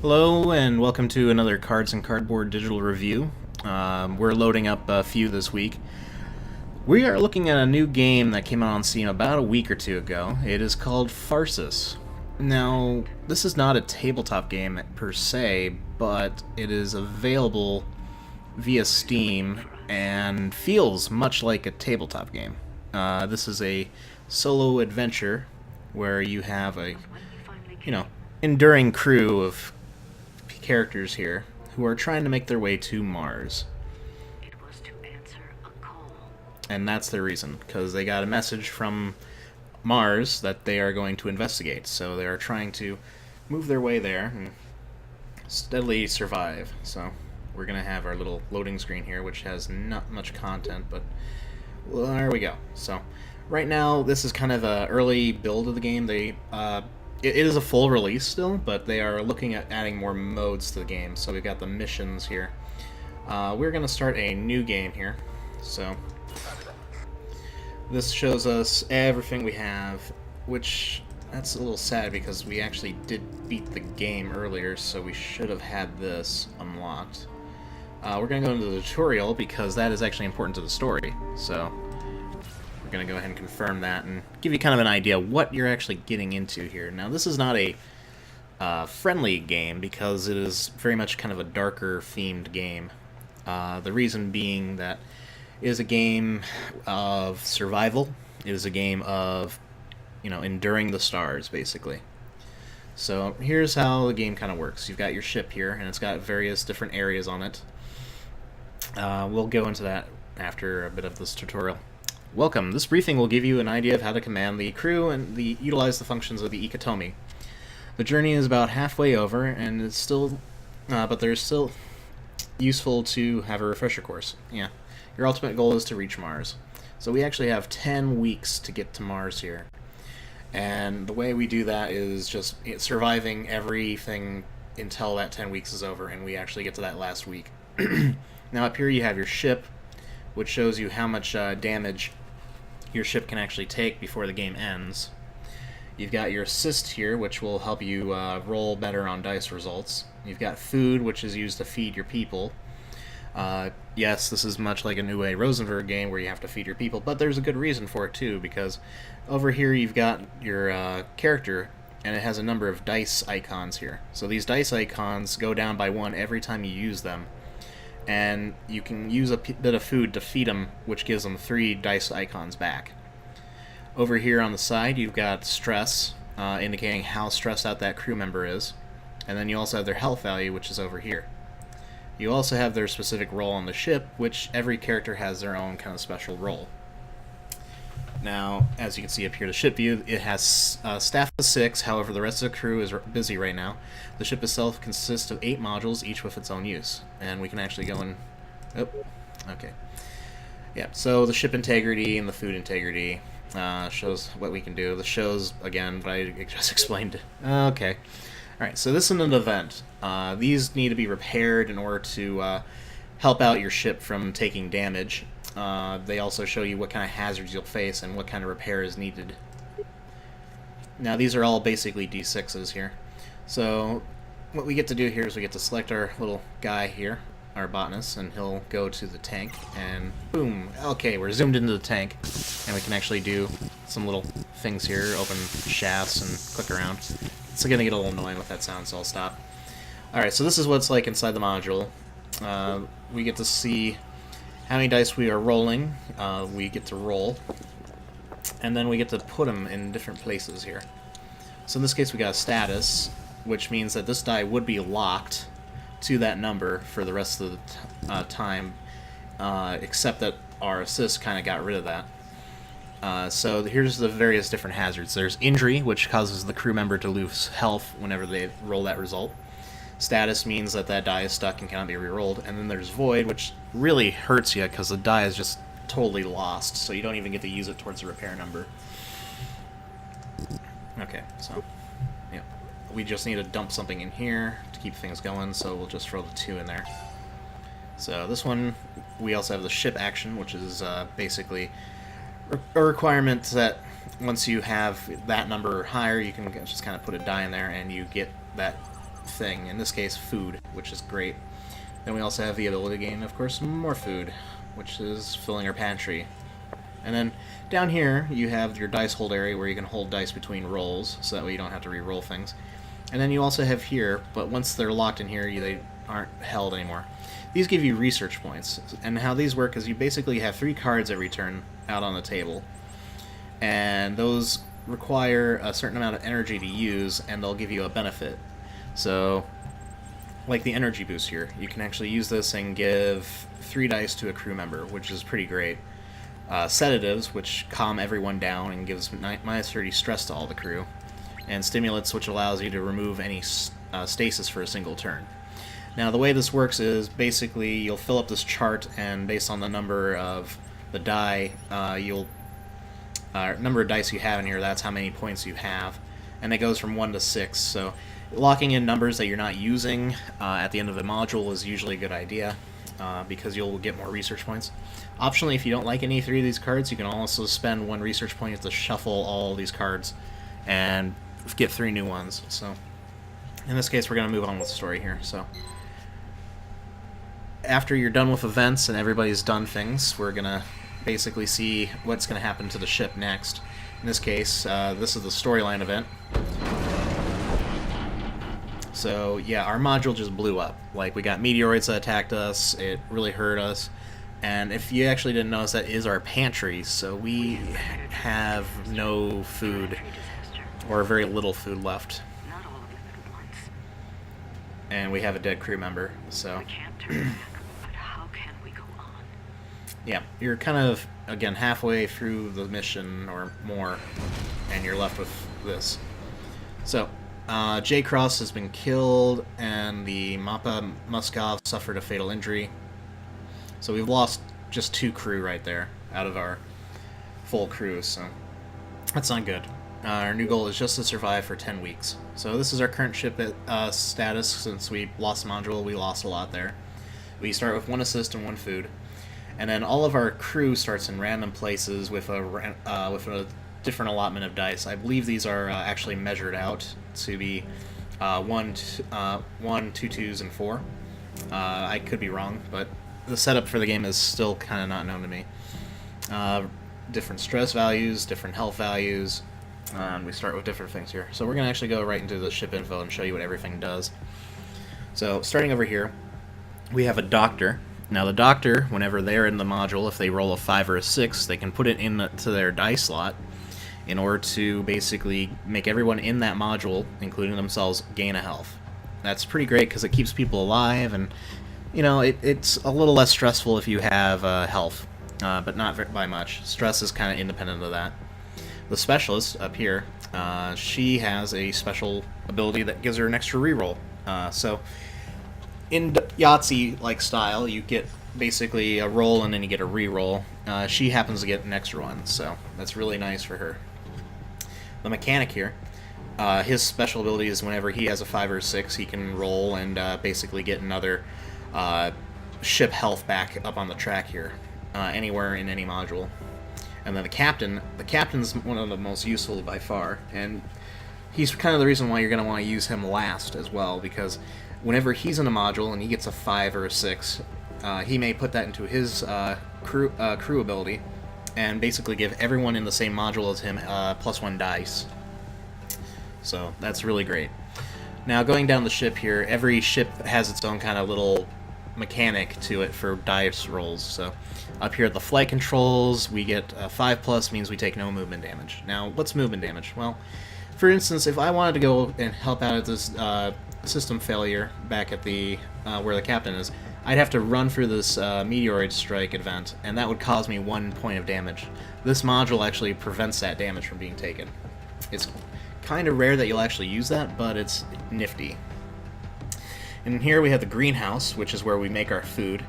Hello and welcome to another Cards and Cardboard digital review. We're loading up a few this week. We are looking at a new game that came out on Steam about a week or two ago. It is called Tharsis. Now, this is not a tabletop game per se, but it is available via Steam and feels much like a tabletop game. This is a solo adventure where you have a, enduring crew of characters here who are trying to make their way to Mars. It was to answer a call. And that's their reason, because they got a message from Mars that they are going to investigate. So they are trying to move their way there and steadily survive. So we're going to have our little loading screen here, which has not much content, but well, there we go. So right now, this is kind of an early build of the game. It is a full release still, but they are looking at adding more modes to the game. So we've got the missions here. We're going to start a new game here. So this shows us everything we have, which that's a little sad because we actually did beat the game earlier, so we should have had this unlocked. We're going to go into the tutorial because that is actually important to the story. So we're going to go ahead and confirm that and give you kind of an idea what you're actually getting into here. Now, this is not a friendly game because it is very much kind of a darker themed game. The reason being that it is a game of survival. It is a game of, enduring the stars, basically. So here's how the game kind of works. You've got your ship here, and it's got various different areas on it. We'll go into that after a bit of this tutorial. Welcome. This briefing will give you an idea of how to command the crew and utilize the functions of the Ikatomi. The journey is about halfway over, and it's still, but there's still useful to have a refresher course. Yeah, your ultimate goal is to reach Mars. So we actually have 10 weeks to get to Mars here, and the way we do that is just surviving everything until that 10 weeks is over, and we actually get to that last week. Now up here you have your ship, which shows you how much damage your ship can actually take before the game ends. You've got your assist here, which will help you roll better on dice results. You've got food, which is used to feed your people. Yes, this is much like a New Way Rosenberg game where you have to feed your people, but there's a good reason for it too, because over here you've got your character, and it has a number of dice icons here. So these dice icons go down by 1 every time you use them. And you can use a bit of food to feed them, which gives them 3 dice icons back. Over here on the side, you've got stress, indicating how stressed out that crew member is. And then you also have their health value, which is over here. You also have their specific role on the ship, which every character has their own kind of special role. Now, as you can see up here, the ship view, it has staff of 6, however the rest of the crew is busy right now. The ship itself consists of 8 modules, each with its own use. And we can actually go and... Oh, okay. Yeah, so the ship integrity and the food integrity shows what we can do. This shows, again, what I just explained. Okay. Alright, so this is an event. These need to be repaired in order to help out your ship from taking damage. They also show you what kind of hazards you'll face and what kind of repair is needed. Now these are all basically D6s here. So what we get to do here is we get to select our little guy here, our botanist, and he'll go to the tank, and boom, okay, we're zoomed into the tank, and we can actually do some little things here, open shafts and click around. It's going to get a little annoying with that sound, so I'll stop. Alright, so this is what it's like inside the module. We get to see how many dice we are rolling. We get to roll, and then we get to put them in different places here. So in this case we got a status, which means that this die would be locked to that number for the rest of the time, except that our assist kind of got rid of that. So here's the various different hazards. There's injury, which causes the crew member to lose health whenever they roll that result. Status means that that die is stuck and cannot be re-rolled. And then there's void, which really hurts you because the die is just totally lost, so you don't even get to use it towards the repair number. Okay, so yeah, we just need to dump something in here to keep things going, so we'll just throw the 2 in there. So this one, we also have the ship action, which is basically a requirement that once you have that number or higher, you can just kind of put a die in there and you get that thing, in this case food, which is great. Then we also have the ability to gain, of course, more food, which is filling our pantry. And then down here you have your dice hold area where you can hold dice between rolls, so that way you don't have to re-roll things. And then you also have here, but once they're locked in here, they aren't held anymore. These give you research points, and how these work is you basically have 3 cards every turn out on the table, and those require a certain amount of energy to use, and they'll give you a benefit. So, like the energy boost here, you can actually use this and give 3 dice to a crew member, which is pretty great. Sedatives, which calm everyone down and gives minus 30 stress to all the crew, and stimulants, which allows you to remove any stasis for a single turn. Now, the way this works is basically you'll fill up this chart, and based on the number of the die, number of dice you have in here, that's how many points you have, and it goes from 1 to 6. So, locking in numbers that you're not using at the end of the module is usually a good idea, because you'll get more research points. Optionally, if you don't like any 3 of these cards, you can also spend 1 research point to shuffle all these cards and get 3 new ones. So, in this case, we're going to move on with the story here. So, after you're done with events and everybody's done things, we're going to basically see what's going to happen to the ship next. In this case, this is the storyline event. So, yeah, our module just blew up. Like, we got meteoroids that attacked us, it really hurt us, and if you actually didn't notice, that is our pantry, so we have no food, or very little food left. Not all of them at once. And we have a dead crew member, so... We can't turn back, but how can we go on? Yeah, you're kind of, again, halfway through the mission, or more, and you're left with this. So, J. Cross has been killed, and the Mappa Muskov suffered a fatal injury. So we've lost just 2 crew right there, out of our full crew, so that's not good. Our new goal is just to survive for 10 weeks. So this is our current ship status. Since we lost the module, we lost a lot there. We start with 1 assist and 1 food. And then all of our crew starts in random places with a different allotment of dice. I believe these are actually measured out to be 1, 2, 2s, and 4. I could be wrong, but the setup for the game is still kind of not known to me. Different stress values, different health values, and we start with different things here. So we're going to actually go right into the ship info and show you what everything does. So starting over here, we have a doctor. Now the doctor, whenever they're in the module, if they roll a 5 or a 6, they can put it into their dice slot in order to basically make everyone in that module, including themselves, gain a health. That's pretty great because it keeps people alive, and you know, it's a little less stressful if you have health, but not by much. Stress is kind of independent of that. The specialist up here, she has a special ability that gives her an extra reroll. So in Yahtzee-like style, you get basically a roll and then you get a reroll. She happens to get an extra one, so that's really nice for her. The mechanic here, his special ability is whenever he has a 5 or 6, he can roll and basically get another ship health back up on the track here, anywhere in any module. And then the captain's one of the most useful by far, and he's kind of the reason why you're going to want to use him last as well, because whenever he's in a module and he gets a 5 or a 6, he may put that into his crew ability, and basically give everyone in the same module as him +1 dice. So that's really great. Now going down the ship here, every ship has its own kind of little mechanic to it for dice rolls. So up here at the flight controls, we get 5+ means we take no movement damage. Now what's movement damage? Well, for instance, if I wanted to go and help out at this system failure back at the where the captain is, I'd have to run through this meteoroid strike event, and that would cause me 1 point of damage. This module actually prevents that damage from being taken. It's kind of rare that you'll actually use that, but it's nifty. And here we have the greenhouse, which is where we make our food.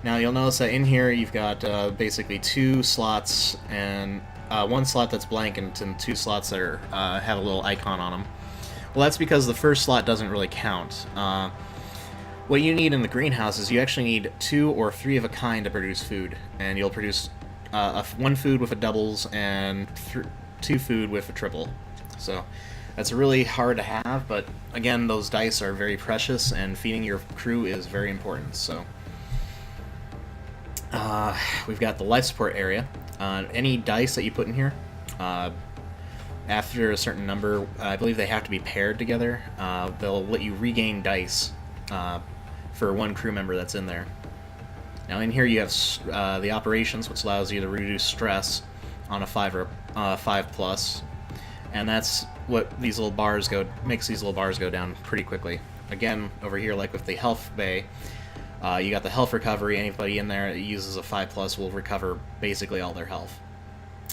Now you'll notice that in here you've got basically 2 slots, and 1 slot that's blank and 2 slots that are, have a little icon on them. Well, that's because the first slot doesn't really count. What you need in the greenhouse is you actually need 2 or 3 of a kind to produce food, and you'll produce 1 food with a doubles and 2 food with a triple. So That's really hard to have, but again, those dice are very precious, and feeding your crew is very important. So, we've got the life support area. Any dice that you put in here, after a certain number, I believe they have to be paired together. They'll let you regain dice for one crew member that's in there. Now in here you have the operations, which allows you to reduce stress on a 5 or 5+, and that's what these little bars makes these little bars go down pretty quickly. Again, over here, like with the health bay, you got the health recovery. Anybody in there that uses a 5+ will recover basically all their health.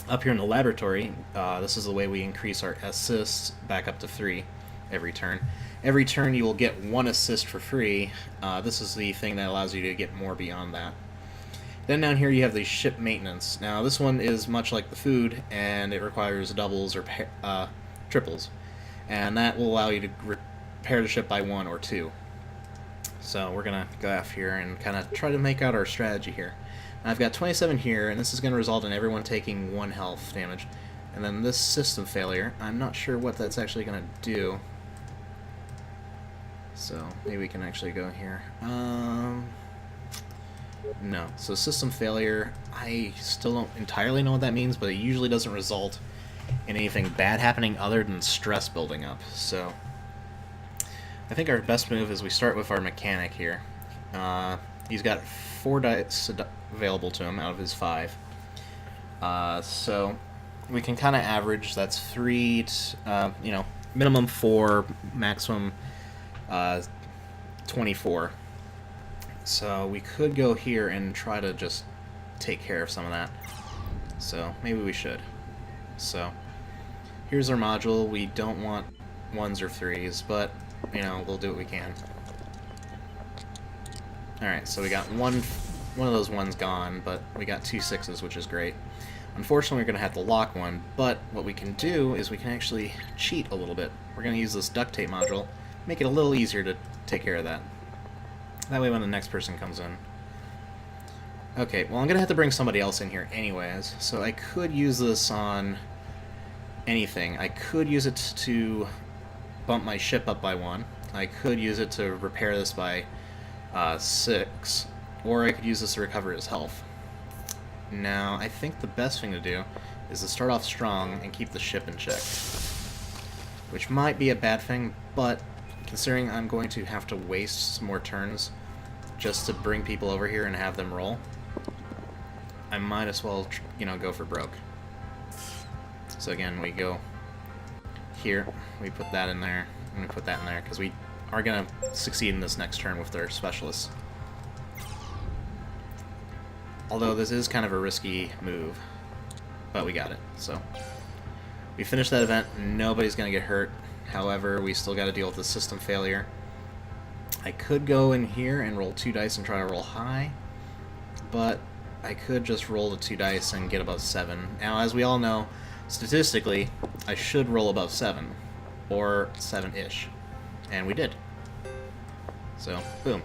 Up here in the laboratory, this is the way we increase our assists back up to 3 every turn. Every turn you will get 1 assist for free. This is the thing that allows you to get more beyond that. Then down here you have the ship maintenance. Now this one is much like the food, and it requires doubles or triples. And that will allow you to repair the ship by 1 or 2. So we're going to go off here and kind of try to make out our strategy here. Now I've got 27 here, and this is going to result in everyone taking 1 health damage. And then this system failure, I'm not sure what that's actually going to do. So maybe we can actually go here. No. So system failure, I still don't entirely know what that means, but it usually doesn't result in anything bad happening other than stress building up. So I think our best move is we start with our mechanic here. He's got 4 dice available to him out of his 5. So we can kind of average. That's 3, minimum 4, maximum 24. So we could go here and try to just take care of some of that. So maybe we should. So here's our module. We don't want 1s or 3s, but we'll do what we can. Alright, so we got one of those 1s gone, but we got 2 6s, which is great. Unfortunately, we're going to have to lock one, but what we can do is we can actually cheat a little bit. We're going to use this duct tape module, make it a little easier to take care of that. That way when the next person comes in. Okay, well I'm going to have to bring somebody else in here anyways, so I could use this on anything. I could use it to bump my ship up by 1. I could use it to repair this by 6, or I could use this to recover his health. Now, I think the best thing to do is to start off strong and keep the ship in check. Which might be a bad thing, but considering I'm going to have to waste some more turns just to bring people over here and have them roll, I might as well, go for broke. So again, we go here, we put that in there, and we put that in there, because we are going to succeed in this next turn with their specialists. Although this is kind of a risky move, but we got it. So we finished that event, nobody's going to get hurt. However, we still got to deal with the system failure. I could go in here and roll 2 dice and try to roll high, but I could just roll the 2 dice and get above 7. Now, as we all know, statistically, I should roll above 7, or 7-ish, and we did. So, boom.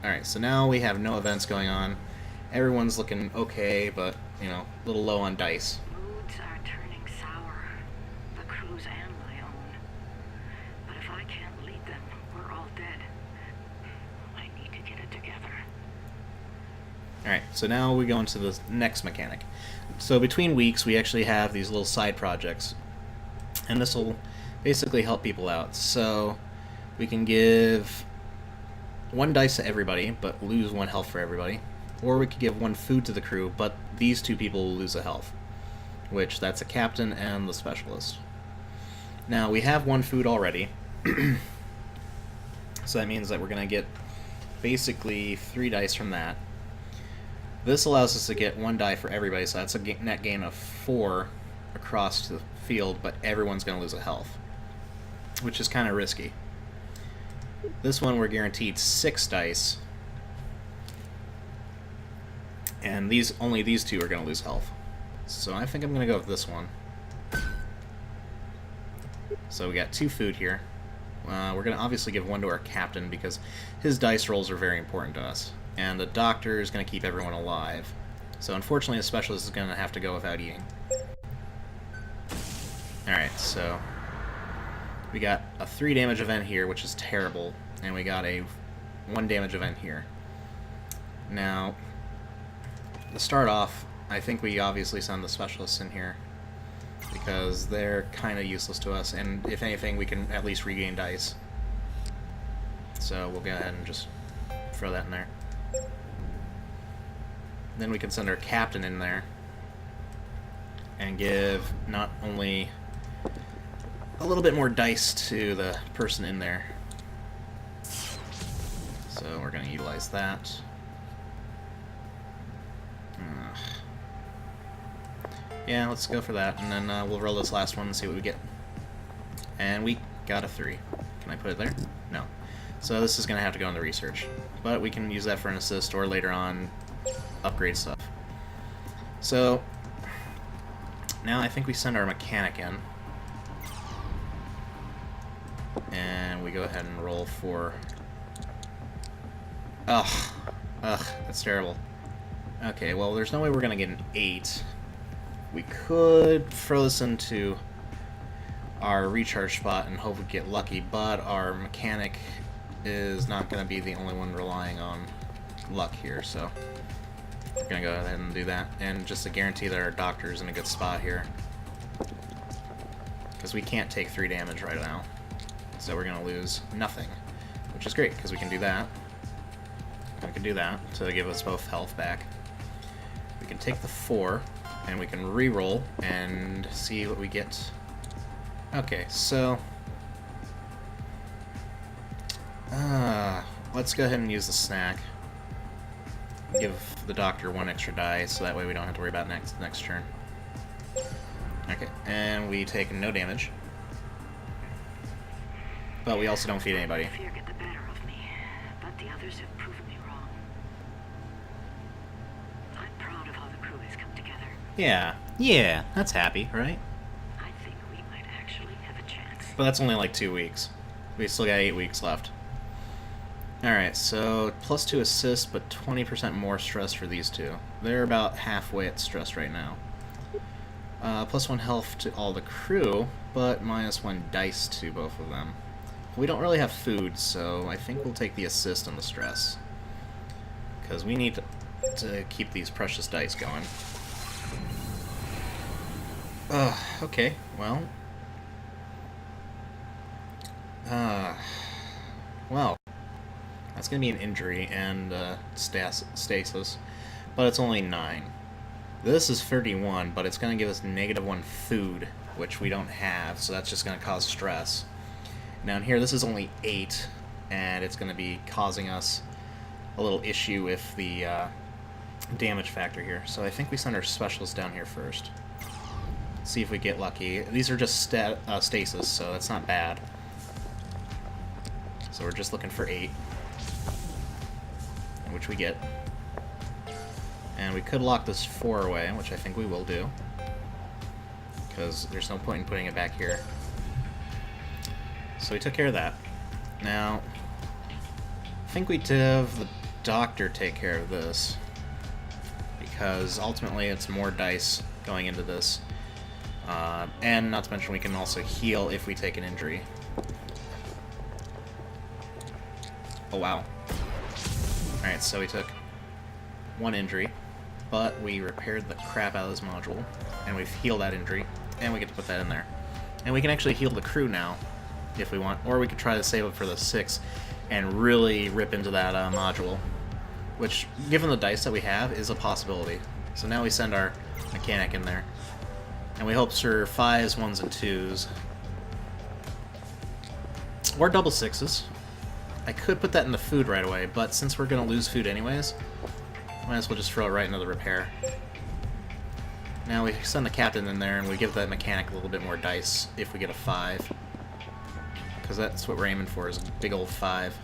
Alright, so now we have no events going on. Everyone's looking okay, but, a little low on dice. Moods are turning sour. The crew's and my own. But if I can't lead them, we're all dead. I need to get it together. Alright, so now we go into the next mechanic. So between weeks, we actually have these little side projects. And this will basically help people out. So we can give 1 dice to everybody, but lose 1 health for everybody. Or we could give 1 food to the crew, but these 2 people will lose a health. Which, that's a captain and the specialist. Now, we have 1 food already. So that means that we're going to get basically 3 dice from that. This allows us to get 1 die for everybody, so that's a net gain of 4 across the field, but everyone's going to lose a health. Which is kind of risky. This one we're guaranteed 6 dice. And only these 2 are going to lose health. So I think I'm going to go with this one. So we got 2 food here. We're going to obviously give 1 to our captain because his dice rolls are very important to us. And the doctor is going to keep everyone alive. So unfortunately the specialist is going to have to go without eating. Alright, so We got a 3 damage event here, which is terrible, and we got a 1 damage event here. Now, to start off, I think we obviously send the specialists in here, because they're kind of useless to us, and if anything, we can at least regain dice. So we'll go ahead and just throw that in there. Then we can send our captain in there and give not only a little bit more dice to the person in there. So we're going to utilize that. Yeah, let's go for that, and then we'll roll this last one and see what we get. And we got a 3. Can I put it there? No. So this is going to have to go in the research. But we can use that for an assist, or later on upgrade stuff. So now I think we send our mechanic in. And we go ahead and roll for... Ugh, that's terrible. Okay, well, there's no way we're going to get an 8. We could throw this into our recharge spot and hope we get lucky, but our mechanic is not going to be the only one relying on luck here, so we're going to go ahead and do that. And just to guarantee that our doctor's in a good spot here, because we can't take 3 damage right now. So we're going to lose nothing, which is great, because we can do that. We can do that to give us both health back. We can take the 4, and we can re-roll and see what we get. Okay, so... let's go ahead and use the snack. Give the doctor 1 extra die, so that way we don't have to worry about next turn. Okay, and we take no damage. But we also don't feed anybody. Fear get the better of me, but the others have proven me wrong. I'm proud of how the crew has come together. Yeah, that's happy, right? I think we might actually have a chance. But that's only like 2 weeks. We still got 8 weeks left. Alright, so +2 assist, but 20% more stress for these two. They're about halfway at stress right now. +1 health to all the crew, but -1 dice to both of them. We don't really have food, so I think we'll take the assist on the stress. Because we need to keep these precious dice going. Okay, well... well... That's going to be an injury and stasis, but it's only 9. This is 31, but it's going to give us -1 food, which we don't have, so that's just going to cause stress. Down here, this is only 8, and it's going to be causing us a little issue with the damage factor here. So I think we send our specialists down here first. See if we get lucky. These are just stasis, so that's not bad. So we're just looking for 8. Which we get. And we could lock this 4 away, which I think we will do. Because there's no point in putting it back here. So we took care of that. Now, I think we have the doctor take care of this. Because ultimately it's more dice going into this. And not to mention we can also heal if we take an injury. Oh wow. Alright, so we took 1 injury, but we repaired the crap out of this module, and we've healed that injury, and we get to put that in there. And we can actually heal the crew now, if we want, or we could try to save it for the 6 and really rip into that module, which, given the dice that we have, is a possibility. So now we send our mechanic in there, and we hope for 5s, 1s, and 2s. Or double 6s. I could put that in the food right away, but since we're going to lose food anyways, might as well just throw it right into the repair. Now we send the captain in there and we give that mechanic a little bit more dice if we get a 5. Because that's what we're aiming for, is a big old 5.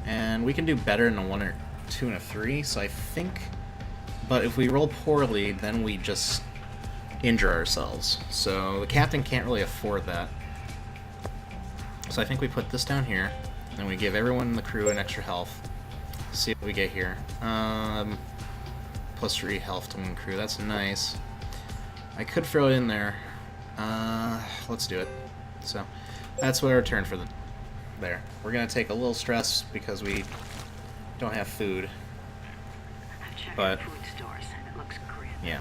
And we can do better in a 1 or 2 and a 3, so I think... But if we roll poorly, then we just injure ourselves. So the captain can't really afford that. So I think we put this down here, and we give everyone in the crew an extra health. See what we get here. +3 health to one crew, that's nice. I could throw it in there. Let's do it. So that's what our turn for the there. We're gonna take a little stress because we don't have food. I've checked But the food stores and it looks grim. yeah,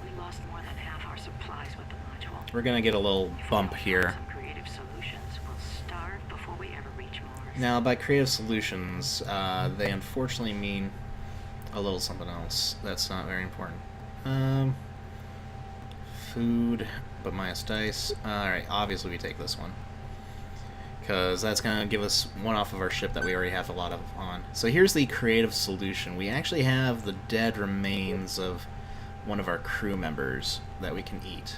We lost more than half our supplies with the module. we're gonna get a little If we bump don't here. find some creative solutions, we'll starve before we ever reach Mars. Now, by creative solutions, they unfortunately mean a little something else. That's not very important. Food, but minus dice. Alright, obviously we take this one. Because that's going to give us one off of our ship that we already have a lot of on. So here's the creative solution. We actually have the dead remains of one of our crew members that we can eat.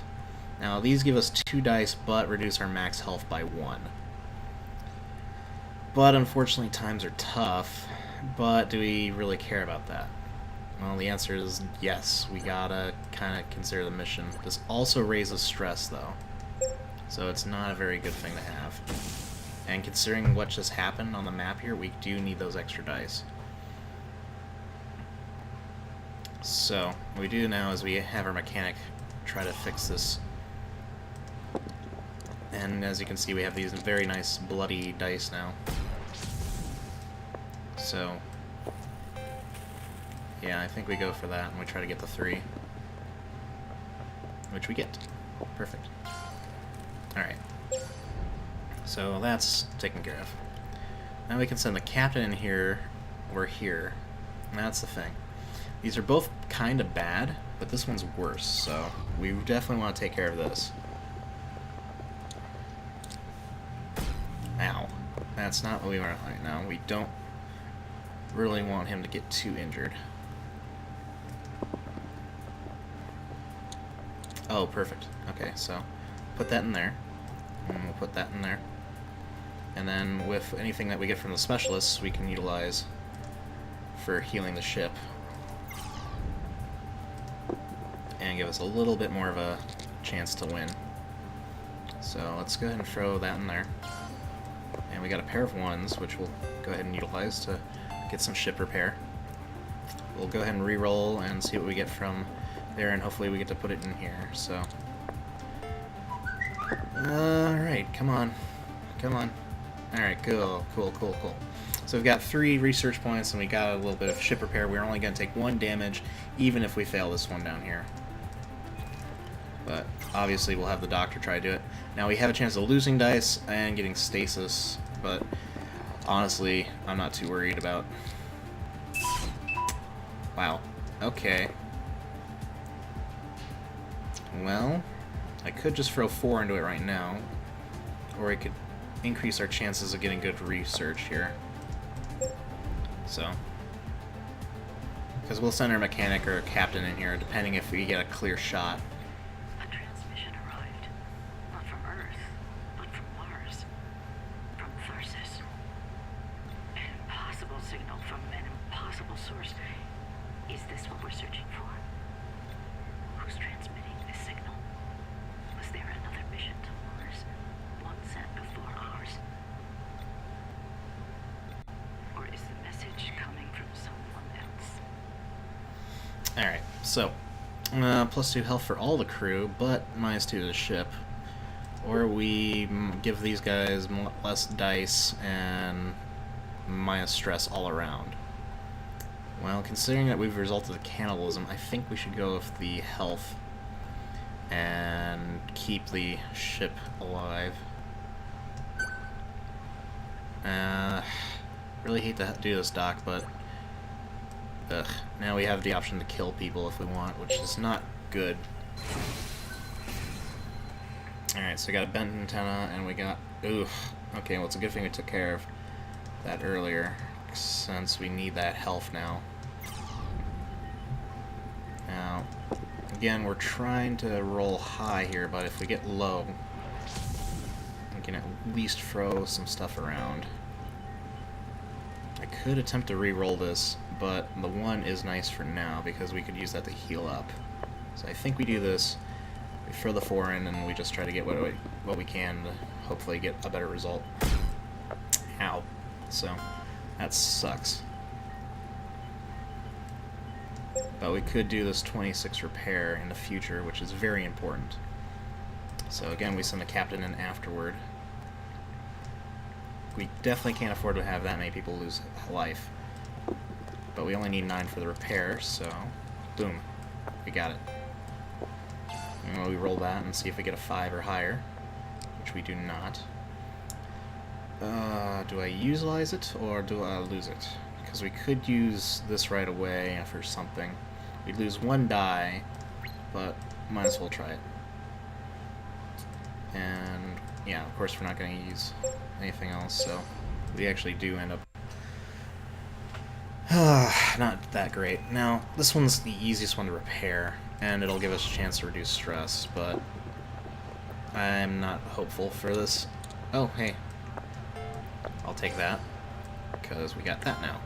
Now, these give us 2 dice, but reduce our max health by 1. But unfortunately, times are tough. But do we really care about that? Well, the answer is yes. We gotta kind of consider the mission. This also raises stress, though. So it's not a very good thing to have. And considering what just happened on the map here, we do need those extra dice. So, what we do now is we have our mechanic try to fix this. And as you can see, we have these very nice bloody dice now. So, yeah, I think we go for that and we try to get the 3. Which we get. Perfect. Alright. So that's taken care of. Now we can send the captain in here or here. And that's the thing. These are both kind of bad, but this one's worse, so we definitely want to take care of this. Ow. That's not what we want right now. We don't really want him to get too injured. Oh, perfect. Okay, so put that in there. And we'll put that in there. And then with anything that we get from the specialists, we can utilize for healing the ship. And give us a little bit more of a chance to win. So let's go ahead and throw that in there. And we got a pair of 1s, which we'll go ahead and utilize to get some ship repair. We'll go ahead and re-roll and see what we get from there, and hopefully we get to put it in here. So, alright, come on. Come on. Alright, cool. So we've got 3 research points, and we got a little bit of ship repair. We're only going to take 1 damage, even if we fail this one down here. But obviously we'll have the doctor try to do it. Now we have a chance of losing dice and getting stasis, but honestly, I'm not too worried about. Wow. Okay. Well, I could just throw 4 into it right now, or I could increase our chances of getting good research here. So, because we'll send our mechanic or a captain in here, depending if we get a clear shot. A transmission arrived. Not from Earth, but from Mars. From Tharsis. An impossible signal from an impossible source. Is this what we're searching for? Who's transmitting this signal? Was there another mission to Mars? One sent before ours? Or is the message coming from someone else? Alright, so, plus 2 health for all the crew, but minus 2 to the ship. Or we give these guys less dice and minus stress all around. Well, considering that we've resulted in cannibalism, I think we should go with the health and keep the ship alive. Really hate to do this, Doc, but now we have the option to kill people if we want, which is not good. Alright, so we got a bent antenna, and we got... Oof. Okay, well, it's a good thing we took care of that earlier, since we need that health now. Now, again, we're trying to roll high here, but if we get low, we can at least throw some stuff around. I could attempt to re-roll this, but the 1 is nice for now, because we could use that to heal up. So I think we do this, we throw the 4 in, and we just try to get what we can to hopefully get a better result. Ow. So, that sucks. But we could do this 26 repair in the future, which is very important. So again, we send the captain in afterward. We definitely can't afford to have that many people lose life. But we only need 9 for the repair, so boom, we got it. And we roll that and see if we get a 5 or higher, which we do not. Do I utilize it or do I lose it? Because we could use this right away for something. We'd lose 1 die, but might as well try it. And yeah, of course we're not going to use anything else, so we actually do end up not that great. Now, this one's the easiest one to repair, and it'll give us a chance to reduce stress, but I'm not hopeful for this. Oh, hey. I'll take that, because we got that now.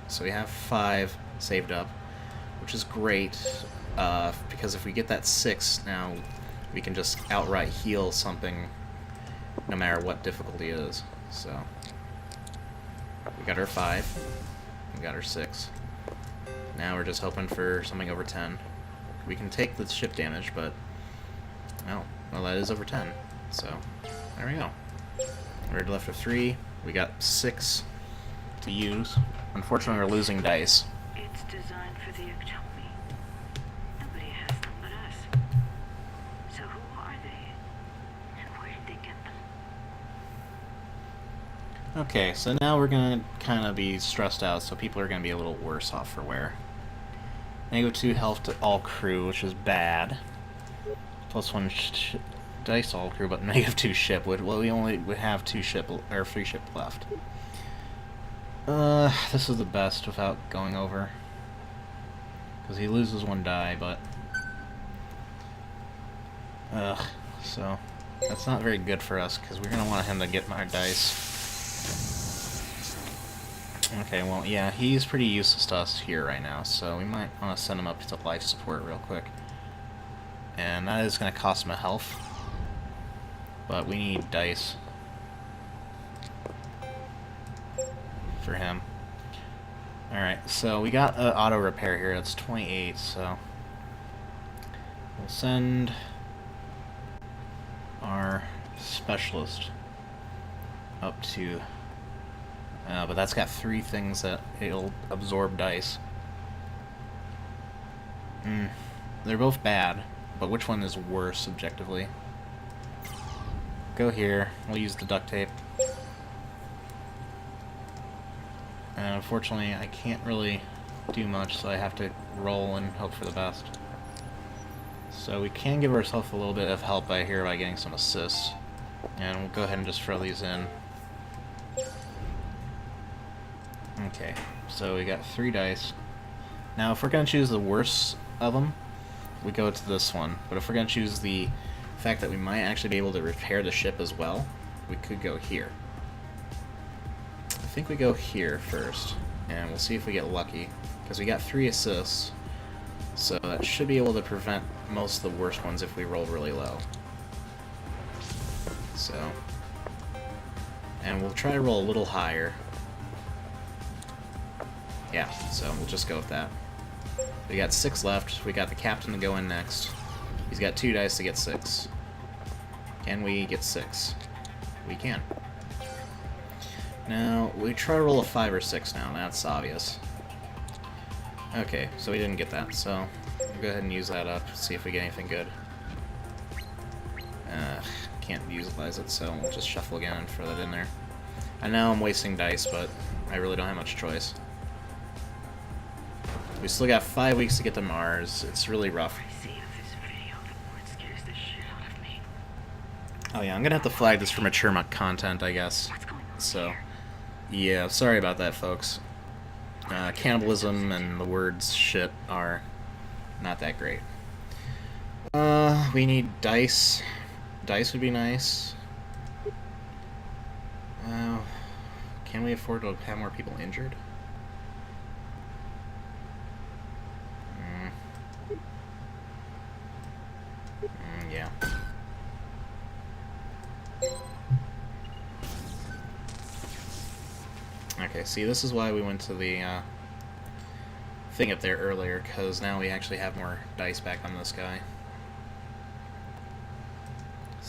So we have 5 saved up, which is great, because if we get that 6 now, we can just outright heal something no matter what difficulty it is. So we got our 5, we got our 6. Now we're just hoping for something over 10. We can take the ship damage, but well, that is over 10. So there we go. We're left with 3. We got 6 to use. Unfortunately, we're losing dice. It's designed for the Ectomi. Nobody has them but us. So who are they? And where did they get them? Okay, so now we're gonna kind of be stressed out, so people are gonna be a little worse off for wear. -2 health to all crew, which is bad. +1 dice all crew, but -2 ship. Well, we only would have 3 ship left. This is the best without going over, because he loses 1 die, but so that's not very good for us, because we're gonna want him to get our dice. Okay, well, yeah, he's pretty useless to us here right now, so we might want to send him up to life support real quick. And that is going to cost him a health, but we need dice for him. Alright, so we got an auto repair here. It's 28, so we'll send our specialist up to... but that's got 3 things that it'll absorb dice. They're both bad, but which one is worse objectively? Go here. We'll use the duct tape. And unfortunately, I can't really do much, so I have to roll and hope for the best. So we can give ourselves a little bit of help by getting some assists. And we'll go ahead and just throw these in. Okay, so we got 3 dice. Now, if we're going to choose the worst of them, we go to this one. But if we're going to choose the fact that we might actually be able to repair the ship as well, we could go here. I think we go here first, and we'll see if we get lucky, because we got 3 assists, so that should be able to prevent most of the worst ones if we roll really low. So, and we'll try to roll a little higher. Yeah, so we'll just go with that. We got 6 left. We got the captain to go in next. He's got 2 dice to get 6. Can we get 6? We can. Now, we try to roll a 5 or 6 now. That's obvious. Okay, so we didn't get that, so we'll go ahead and use that up, see if we get anything good. Can't utilize it, so we'll just shuffle again and throw that in there. I know I'm wasting dice, but I really don't have much choice. We still got 5 weeks to get to Mars. It's really rough. Oh yeah, I'm gonna have to flag this for mature content, I guess. So, yeah, sorry about that, folks. Cannibalism and the words shit are not that great. We need dice. Dice would be nice. Can we afford to have more people injured? Yeah. Okay, see, this is why we went to the thing up there earlier, because now we actually have more dice back on this guy.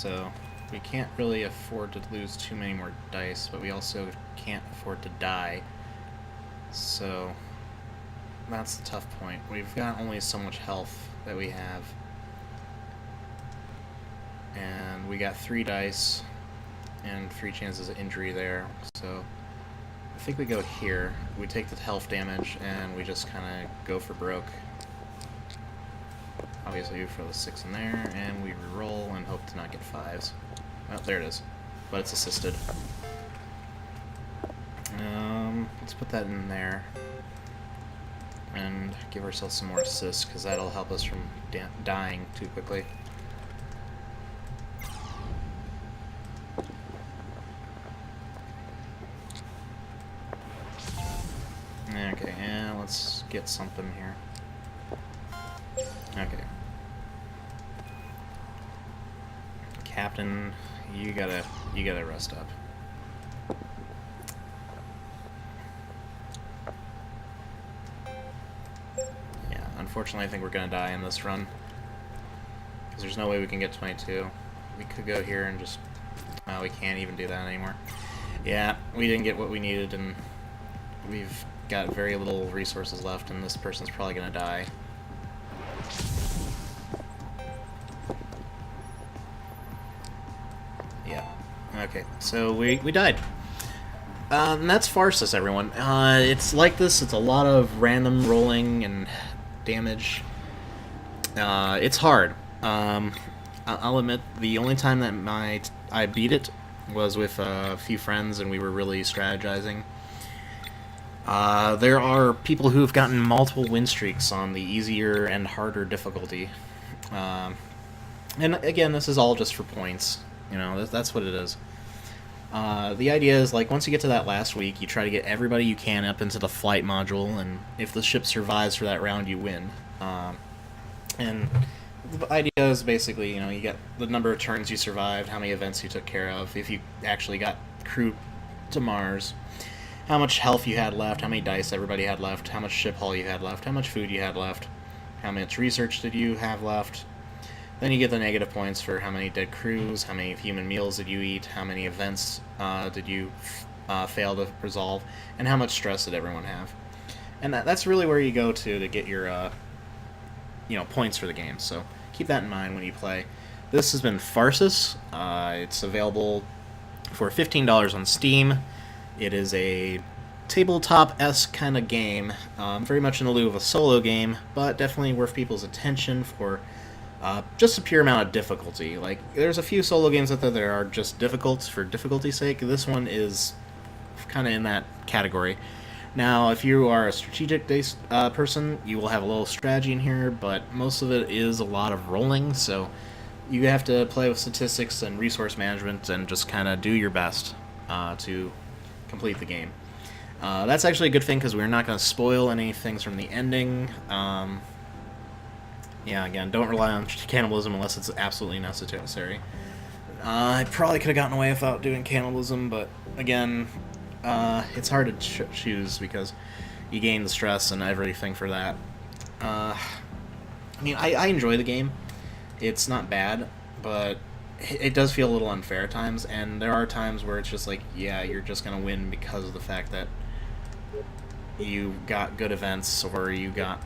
So we can't really afford to lose too many more dice, but we also can't afford to die. So that's the tough point. We've got only so much health that we have. And we got 3 dice and 3 chances of injury there. So I think we go here. We take the health damage and we just kind of go for broke. Obviously for the 6 in there, and we reroll and hope to not get 5s. Oh, there it is. But it's assisted. Let's put that in there. And give ourselves some more assists, because that'll help us from dying too quickly. Okay, and let's get something here. Okay. Captain, you gotta rest up. Yeah, unfortunately I think we're gonna die in this run. Because there's no way we can get 22. We could go here and just... well, we can't even do that anymore. Yeah, we didn't get what we needed, and we've got very little resources left, and this person's probably gonna die. Yeah. Okay, so we died. And that's Tharsis, everyone. It's like this. It's a lot of random rolling and damage. It's hard. I'll admit, the only time that I beat it was with a few friends, and we were really strategizing. There are people who have gotten multiple win streaks on the easier and harder difficulty. And again, this is all just for points. You know, that's what it is. The idea is, like, once you get to that last week, you try to get everybody you can up into the flight module, and if the ship survives for that round, you win. And the idea is basically, you know, you get the number of turns you survived, how many events you took care of, if you actually got crew to Mars, how much health you had left, how many dice everybody had left, how much ship hull you had left, how much food you had left, how much research did you have left. Then you get the negative points for how many dead crews, how many human meals did you eat, how many events did you fail to resolve, and how much stress did everyone have. And that's really where you go to get your points for the game. So keep that in mind when you play. This has been Tharsis. It's available for $15 on Steam. It is a tabletop-esque kind of game, very much in the lieu of a solo game, but definitely worth people's attention for just a pure amount of difficulty. Like, there's a few solo games out there that are just difficult for difficulty's sake. This one is kind of in that category. Now, if you are a strategic-based person, you will have a little strategy in here, but most of it is a lot of rolling, so you have to play with statistics and resource management and just kind of do your best to complete the game. That's actually a good thing, because we're not going to spoil any things from the ending. Yeah, again, don't rely on cannibalism unless it's absolutely necessary. I probably could have gotten away without doing cannibalism, but again, it's hard to choose because you gain the stress and everything for that. I mean, I enjoy the game. It's not bad, but it does feel a little unfair at times, and there are times where it's just like, yeah, you're just going to win because of the fact that you got good events or you got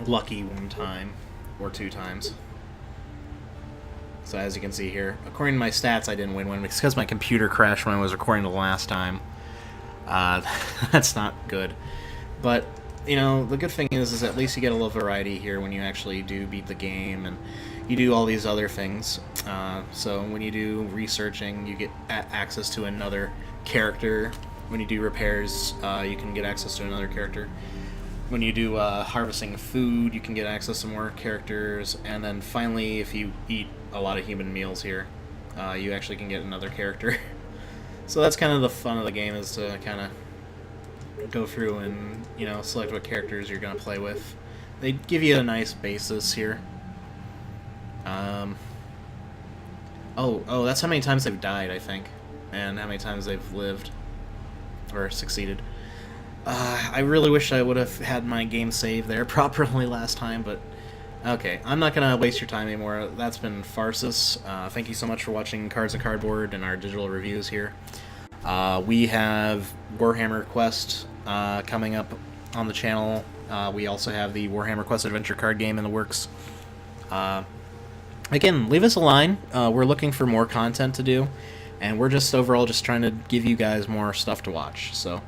lucky one time or 2 times. So as you can see here, according to my stats, I didn't win one because my computer crashed when I was recording the last time. That's not good. But, you know, the good thing is at least you get a little variety here when you actually do beat the game, and you do all these other things. So when you do researching, you get access to another character. When you do repairs, you can get access to another character. When you do harvesting food, you can get access to more characters, and then finally, if you eat a lot of human meals here, you actually can get another character. So that's kind of the fun of the game, is to kind of go through and, you know, select what characters you're going to play with. They give you a nice basis here. Oh, that's how many times they've died, I think, and how many times they've lived or succeeded. I really wish I would have had my game save there properly last time, but Okay, I'm not gonna waste your time anymore. That's been Tharsis. Thank you so much for watching Cards and Cardboard and our digital reviews here. We have Warhammer Quest coming up on the channel. We also have the Warhammer Quest Adventure card game in the works. Again, leave us a line. We're looking for more content to do, and we're just overall just trying to give you guys more stuff to watch. So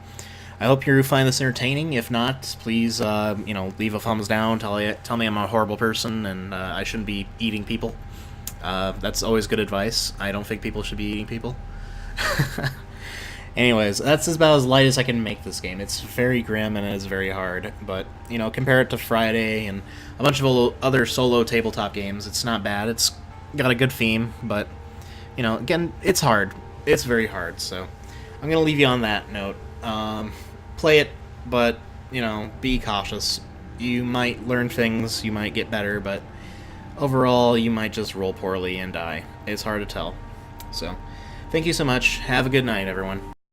I hope you find this entertaining. If not, please, leave a thumbs down. Tell me I'm a horrible person and I shouldn't be eating people. That's always good advice. I don't think people should be eating people. Anyways, that's about as light as I can make this game. It's very grim and it's very hard, but, compare it to Friday and a bunch of other solo tabletop games, it's not bad. It's got a good theme, but, again, it's hard. It's very hard, so I'm going to leave you on that note. Play it, but, be cautious. You might learn things, you might get better, but overall, you might just roll poorly and die. It's hard to tell. So, thank you so much. Have a good night, everyone.